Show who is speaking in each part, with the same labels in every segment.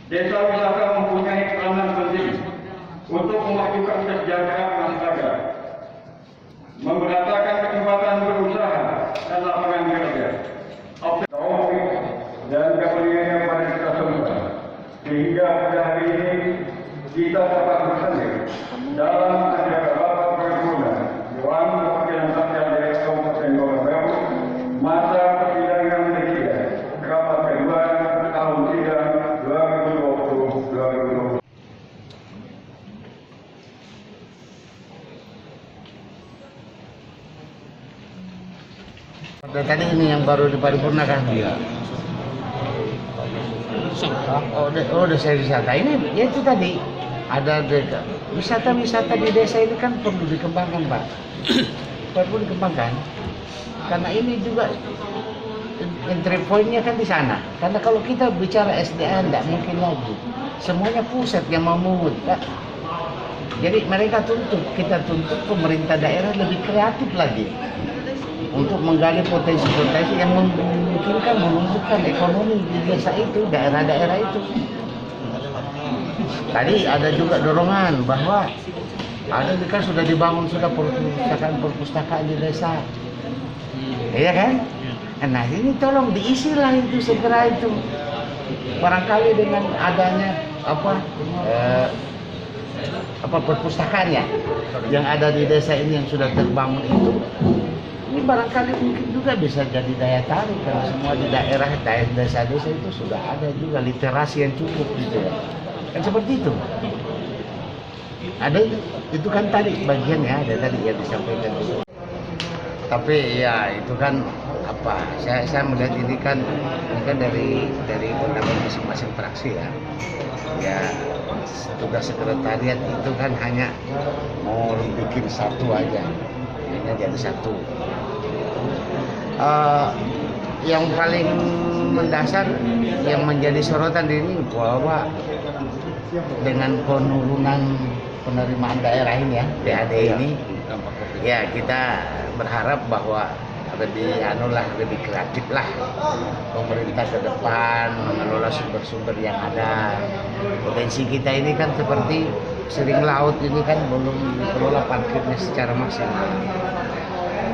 Speaker 1: Desa wisata mempunyai peranan penting untuk memajukan kesejahteraan masyarakat, memberatakan kesempatan berusaha dan lapangan kerja, dan kepentingan pada kita semua, sehingga pada hari ini kita dapat berhasil dalam acara rapat paripurna Dewan Perwakilan Rakyat Daerah Kabupaten Bogor, masa persidangan ketiga, rapat kedua tahun 3 2020.
Speaker 2: Tadi ini yang baru diparipurna kan? Iya. Desa wisata ini ya itu tadi ada wisata-wisata di desa ini kan perlu dikembangkan, Pak. Perlu dikembangkan karena ini juga entry point-nya kan di sana. Karena kalau kita bicara SDA tidak mungkin lagi semuanya pusat yang memungut, Pak. Jadi mereka kita tuntut pemerintah daerah lebih kreatif lagi untuk menggali potensi-potensi yang memungkinkan menumbuhkan ekonomi di desa itu, daerah-daerah itu. Tadi ada juga dorongan bahwa ada kan sudah dibangun sudah perpustakaan di desa, iya kan? Nah ini tolong diisilah itu segera itu. Barangkali dengan adanya perpustakaannya yang ada di desa ini yang sudah terbangun itu. Ini barangkali mungkin juga bisa jadi daya tarik karena semua di daerah desa-desa itu sudah ada juga literasi yang cukup gitu ya. Kan seperti itu. Ada itu kan tadi bagian ya, ada tadi yang disampaikan itu. Tapi ya itu kan apa? Saya melihat ini kan dari pendapat masing-masing fraksi ya. Ya tugas sekretariat itu kan hanya mau bikin satu aja. Hanya jadi satu. Yang paling mendasar yang menjadi sorotan ini bahwa dengan penurunan penerimaan daerah ini ya PAD ini ya kita berharap bahwa lebih kreatif lah pemerintah ke depan mengelola sumber-sumber yang ada. Potensi kita ini kan seperti sering laut ini kan belum dikelola parkirnya secara maksimal.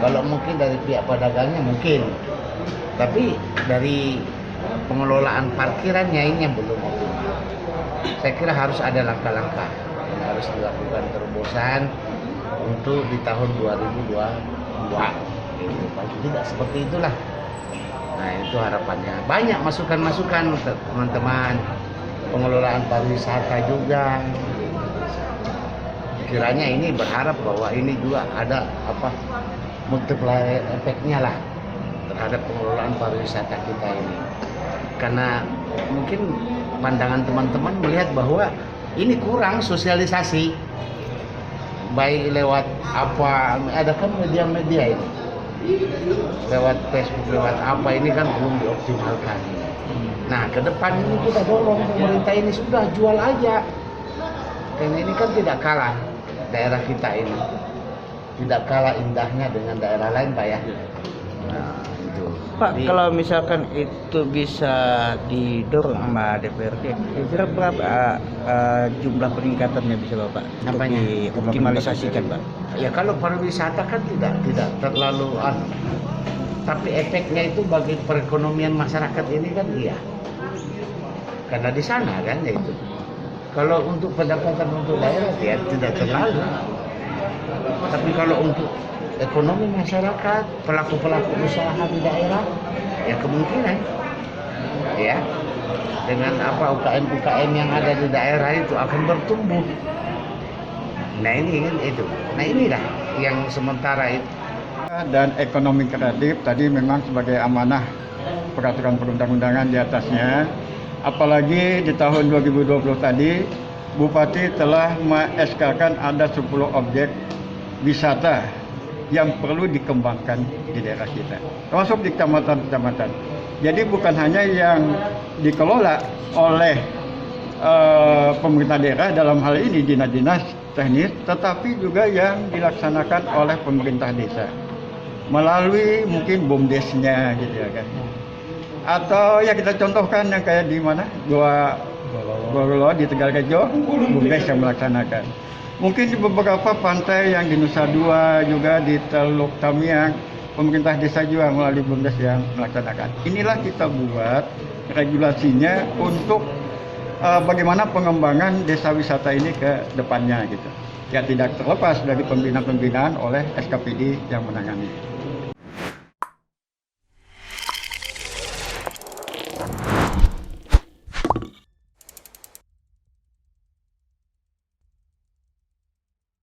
Speaker 2: Kalau mungkin dari pihak pedagangnya mungkin, tapi dari pengelolaan parkirannya ini yang belum optimal. Saya kira harus ada langkah-langkah yang harus dilakukan terobosan untuk di tahun 2022. Gitu. Paling tidak seperti itulah. Nah itu harapannya. Banyak masukan-masukan teman-teman pengelolaan pariwisata juga. Kiranya ini berharap bahwa ini juga ada multiplier efeknya lah terhadap pengelolaan pariwisata kita ini. Karena mungkin pandangan teman-teman melihat bahwa ini kurang sosialisasi baik lewat ada kan media-media ini lewat Facebook, lewat ini kan belum dioptimalkan. Nah ke depan ini kita dorong pemerintah ini sudah jual aja karena ini kan tidak kalah daerah kita ini, tidak kalah indahnya dengan daerah lain, Pak ya. Nah, itu.
Speaker 3: Pak, kalau misalkan itu bisa didorong sama DPRD, kira berapa jumlah peningkatannya bisa Bapak untuk dioptimalisasikan, Pak?
Speaker 2: Ya kalau pariwisata kan tidak terlalu tapi efeknya itu bagi perekonomian masyarakat ini kan iya. Karena di sana kan ya itu. Kalau untuk pendapatan untuk daerah ya tidak terlalu. Tapi kalau untuk ekonomi masyarakat, pelaku-pelaku usaha di daerah, ya kemungkinan ya dengan UKM-UKM yang ada di daerah itu akan bertumbuh. Nah ini kan itu. Nah inilah yang sementara itu.
Speaker 4: Dan ekonomi kreatif tadi memang sebagai amanah peraturan perundang-undangan di atasnya. Apalagi di tahun 2020 tadi Bupati telah me-SK-kan ada 10 objek wisata yang perlu dikembangkan di daerah kita, termasuk di kecamatan-kecamatan. Jadi bukan hanya yang dikelola oleh pemerintah daerah dalam hal ini dinas-dinas teknis, tetapi juga yang dilaksanakan oleh pemerintah desa melalui mungkin BUMDes-nya gitu ya kan. Atau ya kita contohkan yang kayak di mana? Gololo di Tegalrejo, BUMDes yang melaksanakan. Mungkin di beberapa pantai yang di Nusa Dua juga di Teluk Tamiang, pemerintah desa juga melalui BUMDes yang melaksanakan. Inilah kita buat regulasinya untuk bagaimana pengembangan desa wisata ini ke depannya gitu. Ya tidak terlepas dari pembinaan-pembinaan oleh SKPD yang menangani.